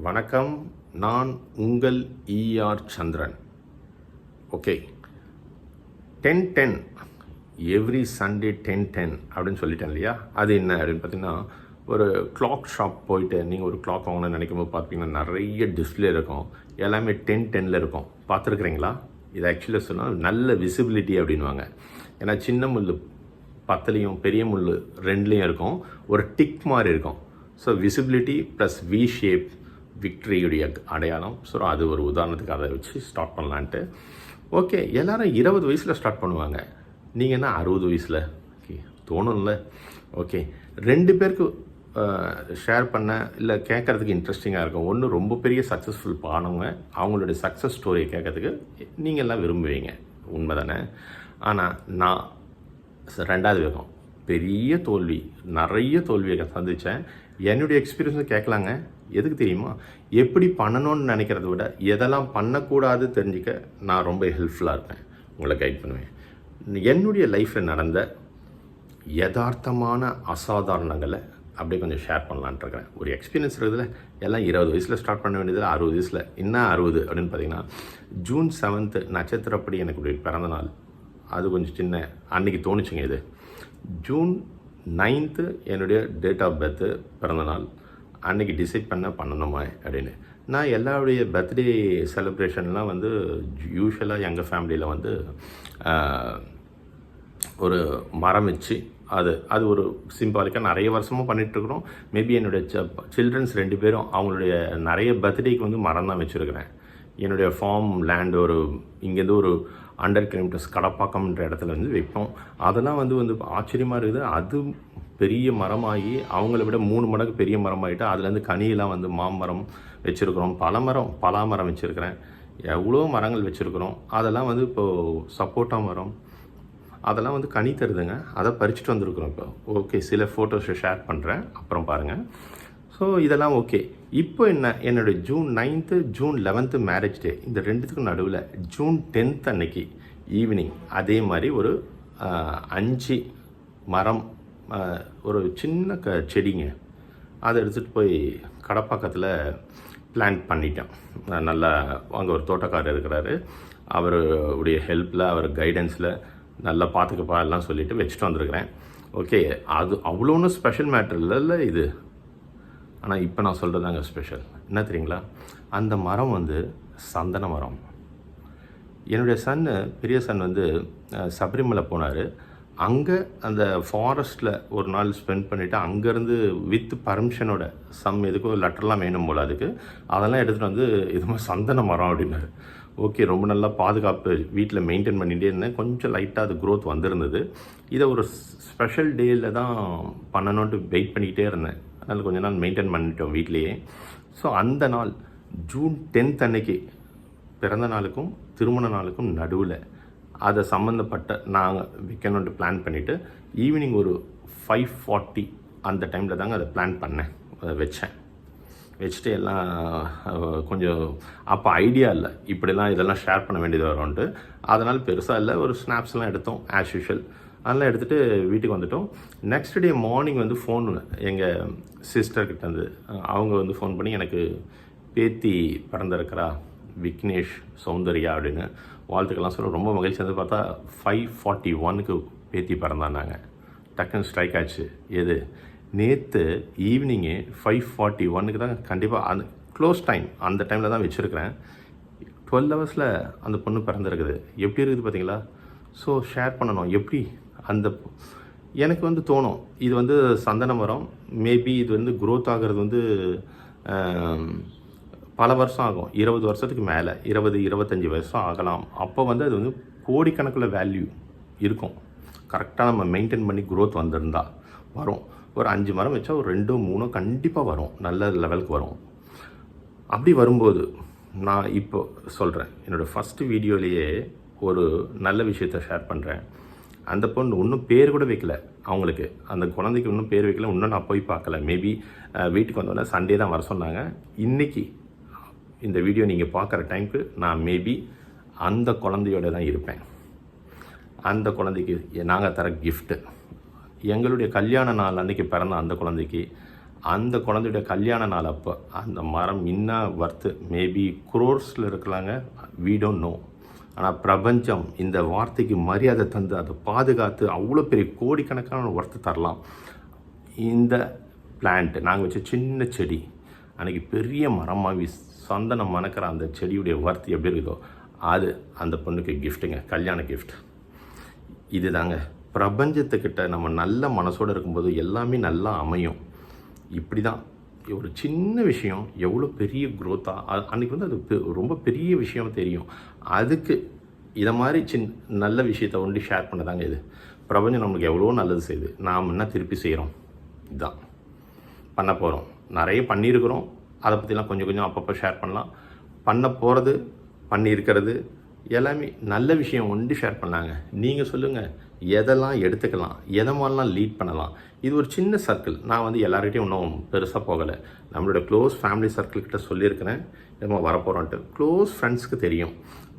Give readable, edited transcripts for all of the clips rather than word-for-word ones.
வணக்கம். நான் உங்கள் ஈஆர் சந்திரன். ஓகே, 10:10 எவ்ரி சண்டே 10:10 அப்படின்னு சொல்லிட்டேன் இல்லையா? அது என்ன அப்படின்னு பார்த்தீங்கன்னா, ஒரு கிளாக் ஷாப் போயிட்டு நீங்கள் ஒரு கிளாக் வாங்கணும்னு நினைக்கும் போது பார்த்தீங்கன்னா நிறைய டிஸ்பிளே இருக்கும். எல்லாமே 10:10 இருக்கும். பார்த்துருக்குறீங்களா? இது ஆக்சுவலாக சொன்னால் நல்ல விசிபிலிட்டி அப்படின்வாங்க. ஏன்னா சின்ன முள் 10லையும் பெரிய முள் 2லையும் இருக்கும். ஒரு டிக் மாதிரி இருக்கும். So visibility plus V shape விக்ட்ரியுடைய அடையாளம். ஸோ அது ஒரு உதாரணத்துக்கு அதை வச்சு ஸ்டார்ட் பண்ணலான்ட்டு. ஓகே, எல்லோரும் 20 வயசில் ஸ்டார்ட் பண்ணுவாங்க. நீங்கள் என்ன 60 வயசில்? ஓகே, தோணும்ல. ஓகே, 2 பேருக்கு ஷேர் பண்ண இல்லை கேட்குறதுக்கு இன்ட்ரெஸ்டிங்காக இருக்கும். ஒன்று ரொம்ப பெரிய சக்ஸஸ்ஃபுல் ஆனவங்க, அவங்களுடைய சக்ஸஸ் ஸ்டோரியை கேட்கறதுக்கு நீங்கள் எல்லாம் விரும்புவீங்க, உண்மை தானே? ஆனால் நான் 2வது வேகம் பெரிய தோல்வி, நிறைய தோல்வியை சந்தித்தேன். என்னுடைய எக்ஸ்பீரியன்ஸை கேட்கலாங்க. எதுக்கு தெரியுமா? எப்படி பண்ணணும்னு நினைக்கிறத விட எதெல்லாம் பண்ணக்கூடாது தெரிஞ்சுக்க நான் ரொம்ப ஹெல்ப்ஃபுல்லாக இருப்பேன், உங்களை கைட் பண்ணுவேன். என்னுடைய லைஃப்பில் நடந்த யதார்த்தமான அசாதாரணங்களை அப்படியே கொஞ்சம் ஷேர் பண்ணலான்ட்டு இருக்கிறேன். ஒரு எக்ஸ்பீரியன்ஸ் இருக்குதுல, எல்லாம் 20 வயசில் ஸ்டார்ட் பண்ண வேண்டியதில் 60 வயசில். என்ன 60 அப்படின்னு பார்த்தீங்கன்னா, ஜூன் 7 நட்சத்திரப்படி எனக்கு பிறந்த நாள். அது கொஞ்சம் சின்ன அன்றைக்கி தோணுச்சுங்க. இது ஜூன் 9 என்னுடைய டேட் ஆஃப் பர்த்து, பிறந்த நாள். அன்றைக்கி டிசைட் பண்ணணுமா அப்படின்னு. நான் எல்லாருடைய பர்த்டே செலிப்ரேஷன்லாம் வந்து யூஸ்வலாக எங்கள் ஃபேமிலியில் வந்து ஒரு மரம் வச்சு அது ஒரு சிம்பாலிக்காக நிறைய வருஷமாக பண்ணிகிட்ருக்குறோம். மேபி என்னுடைய சில்ட்ரன்ஸ் 2 பேரும் அவங்களுடைய நிறைய பர்த்டேக்கு வந்து மரம் தான் வச்சுருக்கிறேன். என்னுடைய ஃபார்ம் லேண்ட் ஒரு இங்கேருந்து ஒரு 100 கிலோமீட்டர்ஸ் கடப்பாக்கம்ன்ற இடத்துல வந்து வைப்போம். அதெல்லாம் வந்து ஆச்சரியமாக இருக்குது. அது பெரிய மரமாகி அவங்கள விட 3 மடங்கு பெரிய மரமாகிட்டு அதுலேருந்து கனியெல்லாம் வந்து மாமரம் வச்சுருக்குறோம். பலாமரம் வச்சுருக்கிறேன். எவ்வளோ மரங்கள் வச்சுருக்குறோம். அதெல்லாம் வந்து இப்போது சப்போட்டா மரம் அதெல்லாம் வந்து கனி தருதுங்க. அதை பறிச்சுட்டு வந்திருக்குறோம் இப்போ. ஓகே, சில ஃபோட்டோஸை ஷேர் பண்ணுறேன், அப்புறம் பாருங்கள். ஸோ இதெல்லாம் ஓகே. இப்போ என்ன, என்னுடைய ஜூன் 9 ஜூன் 11 மேரேஜ் டே. இந்த 2த்துக்கும் நடுவில் ஜூன் 10 அன்னைக்கு ஈவினிங் அதே மாதிரி ஒரு 5 மரம், ஒரு சின்ன செடிங்க, அதை எடுத்துகிட்டு போய் கடப்பாக்கத்தில் பிளான்ட் பண்ணிட்டேன். நல்லா அங்கே ஒரு தோட்டக்காரர் இருக்கிறாரு. அவருடைய ஹெல்ப்பில், அவர் கைடன்ஸில் நல்லா பார்த்துக்கப்பா எல்லாம் சொல்லிவிட்டு வச்சுட்டு வந்திருக்கிறேன். ஓகே, அது அவ்வளோ ஒன்றும் ஸ்பெஷல் மேட்டர் இல்லைல்ல இது. ஆனால் இப்போ நான் சொல்கிறதாங்க ஸ்பெஷல். என்ன தெரியுங்களா? அந்த மரம் வந்து சந்தன மரம். என்னுடைய பெரிய சன் வந்து சபரிமலை போனார். அங்கே அந்த ஃபாரஸ்ட்டில் ஒரு நாள் ஸ்பெண்ட் பண்ணிவிட்டு அங்கேருந்து வித் பர்மிஷனோட எதுக்கோ லெட்டர்லாம் வேணும் போல், அதுக்கு அதெல்லாம் எடுத்துகிட்டு வந்து இது மாதிரி சந்தன மரம் அப்படின்னாரு. ஓகே, ரொம்ப நல்லா பாதுகாப்பு வீட்டில் மெயின்டைன் பண்ணிகிட்டே இருந்தேன். கொஞ்சம் லைட்டாக அது க்ரோத் வந்திருந்தது. இதை ஒரு ஸ்பெஷல் டேயில் தான் பண்ணணுன்ட்டு வெயிட் பண்ணிக்கிட்டே இருந்தேன். அதனால் கொஞ்ச நாள் மெயின்டைன் பண்ணிட்டோம் வீட்லேயே. ஸோ அந்த நாள் ஜூன் 10 அன்னைக்கு பிறந்த நாளுக்கும் திருமண நாளுக்கும் நடுவில் அதை சம்மந்தப்பட்ட நாங்கள் வைக்கணுன்ட்டு பிளான் பண்ணிவிட்டு ஈவினிங் ஒரு 5:40 அந்த டைமில் தாங்க அதை பிளான் பண்ணேன். அதை வச்சுட்டு எல்லாம் கொஞ்சம் அப்போ ஐடியா இல்லை இப்படிலாம் இதெல்லாம் ஷேர் பண்ண வேண்டியது வரும்ன்ட்டு. அதனால் பெருசாக இல்லை, ஒரு ஸ்னாப்ஸ்லாம் எடுத்தோம் ஆஸ் யூஷுவல். அதெல்லாம் எடுத்துகிட்டு வீட்டுக்கு வந்துட்டோம். நெக்ஸ்ட் டே மார்னிங் வந்து ஃபோன் எங்கள் சிஸ்டர்கிட்ட வந்து அவங்க வந்து ஃபோன் பண்ணி, எனக்கு பேத்தி பிறந்திருக்கிறா விக்னேஷ் சௌந்தர்யா அப்படின்னு வாழ்த்துக்கெல்லாம் சொல்ல ரொம்ப மகிழ்ச்சி. வந்து பார்த்தா 5:41க்கு பேத்தி பிறந்தாண்டாங்க. டக்குன்னு ஸ்ட்ரைக் ஆச்சு. எது, நேற்று ஈவினிங்கு 5:41க்கு தான் கண்டிப்பாக அந்த க்ளோஸ் டைம், அந்த டைமில் தான் வச்சுருக்கிறேன். 12 ஹவர்ஸில் அந்த பொண்ணு பிறந்திருக்குது. எப்படி இருக்குது பார்த்தீங்களா? ஸோ ஷேர் பண்ணணும். எப்படி அந்த எனக்கு வந்து தோணும், இது வந்து சந்தன மரம், மேபி இது வந்து க்ரோத் ஆகிறது வந்து பல வருஷம் ஆகும். 20 வருஷத்துக்கு மேலே, 20-25 வருஷம் ஆகலாம். அப்போ வந்து அது வந்து கோடிக்கணக்கில் வேல்யூ இருக்கும். கரெக்டாக நம்ம மெயின்டைன் பண்ணி க்ரோத் வந்திருந்தா வரும். ஒரு 5 மரம் வச்சா ஒரு 2-3 கண்டிப்பாக வரும், நல்ல லெவலுக்கு வரும். அப்படி வரும்போது நான் இப்போ சொல்கிறேன், என்னோடய ஃபஸ்ட்டு வீடியோலேயே ஒரு நல்ல விஷயத்தை ஷேர் பண்ணுறேன். அந்த பொண்ணு இன்னும் பேர் கூட வைக்கல, அவங்களுக்கு அந்த குழந்தைக்கு இன்னும் பேர் வைக்கல. இன்னும் நான் போய் பார்க்கல. மேபி வீட்டுக்கு வந்தோடனே சண்டே தான் வர சொன்னாங்க. இன்றைக்கி இந்த வீடியோ நீங்கள் பார்க்குற டைமுக்கு நான் மேபி அந்த குழந்தையோடு தான் இருப்பேன். அந்த குழந்தைக்கு நாங்கள் தர கிஃப்ட்டு, எங்களுடைய கல்யாண நாள் அன்றைக்கி பிறந்த அந்த குழந்தைக்கு அந்த குழந்தையுடைய கல்யாண நாள் அப்போ அந்த மரம் இன்னும் வர்த்து மேபி குரோர்ஸில் இருக்கலாங்க, we don't know. ஆனால் பிரபஞ்சம் இந்த வார்த்தைக்கு மரியாதை தந்து அதை பாதுகாத்து அவ்வளோ பெரிய கோடிக்கணக்கான ஒர்த்து தரலாம். இந்த பிளான்ட் நாங்கள் வச்ச சின்ன செடி அன்றைக்கி பெரிய மரமாகி சந்தனம் மணக்கிற அந்த செடியுடைய ஒர்த்து எப்படி இருக்குதோ அது அந்த பொண்ணுக்கு கிஃப்ட்டுங்க, கல்யாண கிஃப்ட். இது தாங்க பிரபஞ்சத்துக்கிட்ட நம்ம நல்ல மனசோடு இருக்கும்போது எல்லாமே நல்லா அமையும். இப்படி தான் ஒரு சின்ன விஷயம் எவ்வளோ பெரிய க்ரோத்தாக அன்றைக்கி வந்து அது ரொம்ப பெரிய விஷயம் தெரியும். அதுக்கு இதை மாதிரி நல்ல விஷயத்தை ஒண்டி ஷேர் பண்ணதாங்க இது. பிரபஞ்சம் நம்மளுக்கு எவ்வளோ நல்லது செய்யுது, நாம் என்ன திருப்பி செய்கிறோம், இதுதான் பண்ண போகிறோம். நிறைய பண்ணியிருக்கிறோம், அதை பற்றிலாம் கொஞ்சம் கொஞ்சம் அப்பப்போ ஷேர் பண்ணலாம். பண்ண போகிறது, பண்ணியிருக்கிறது எல்லாமே நல்ல விஷயம் ஒண்டி ஷேர் பண்ணாங்க. நீங்கள் சொல்லுங்கள், எதெல்லாம் எடுத்துக்கலாம், எதை மாதிரிலாம் லீட் பண்ணலாம். இது ஒரு சின்ன சர்க்கிள். நான் வந்து எல்லார்கிட்டையும் இன்னும் பெருசாக போகலை. நம்மளோட க்ளோஸ் ஃபேமிலி சர்க்கிள்கிட்ட சொல்லியிருக்கிறேன் நம்ம வரப்போகிறோன்ட்டு. க்ளோஸ் ஃப்ரெண்ட்ஸ்க்கு தெரியும்,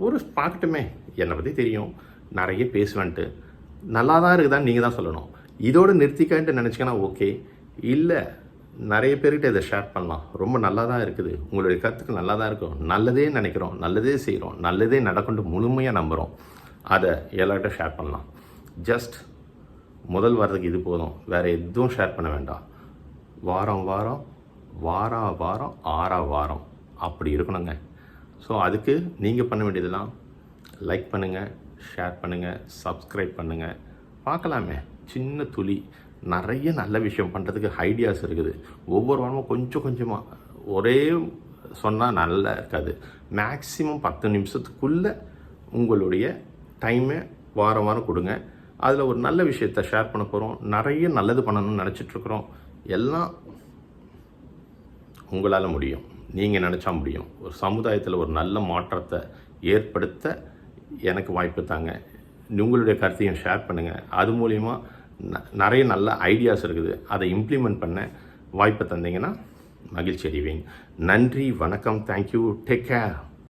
ஒரு பார்க்கட்டுமே என்னை பற்றி தெரியும், நிறைய பேசுவேன்ட்டு. நல்லா தான் இருக்குதான்னு நீங்கள் தான் சொல்லணும். இதோடு நிறுத்திக்கான்ட்டு நினச்சிங்கன்னா ஓகே, இல்லை நிறைய பேர்கிட்ட இதை ஷேர் பண்ணலாம், ரொம்ப நல்லா தான் இருக்குது, உங்களுடைய கருத்துக்கு நல்லா தான் இருக்கும், நல்லதே நினைக்கிறோம், நல்லதே செய்கிறோம், நல்லதே நடக்கும்னு முழுமையாக நம்புகிறோம், அதை எல்லார்கிட்ட ஷேர் பண்ணலாம். ஜஸ்ட் முதல் வாரத்துக்கு இது போதும், வேறு எதுவும் ஷேர் பண்ண வேண்டாம். வாரம் வாரம் வாரம் 6 வாரம் அப்படி இருக்கணுங்க. ஸோ அதுக்கு நீங்கள் பண்ண வேண்டியதெல்லாம் லைக் பண்ணுங்கள், ஷேர் பண்ணுங்கள், சப்ஸ்கிரைப் பண்ணுங்கள். பார்க்கலாமே சின்ன துளி நிறைய நல்ல விஷயம் பண்ணுறதுக்கு ஐடியாஸ் இருக்குது. ஒவ்வொரு வாரமும் கொஞ்சம் கொஞ்சமாக ஒரே சொன்னால் நல்லா இருக்காது. மேக்ஸிமம் 10 நிமிஷத்துக்குள்ளே உங்களுடைய டைமை வாரம் வாரம் கொடுங்க. அதில் ஒரு நல்ல விஷயத்தை ஷேர் பண்ண போகிறோம். நிறைய நல்லது பண்ணணும்னு நினச்சிட்ருக்குறோம். எல்லாம் உங்களால் முடியும், நீங்கள் நினச்சா முடியும். ஒரு சமுதாயத்தில் ஒரு நல்ல மாற்றத்தை ஏற்படுத்த எனக்கு வாய்ப்பு தாங்க. உங்களுடைய கருத்தையும் ஷேர் பண்ணுங்கள். அது மூலிமா நிறைய நல்ல ஐடியாஸ் இருக்குது, அதை இம்ப்ளிமெண்ட் பண்ண வாய்ப்பை தந்தீங்கன்னா மகிழ்ச்சி அடைவீங்க. நன்றி, வணக்கம், தேங்க்யூ, டேக் கேர்.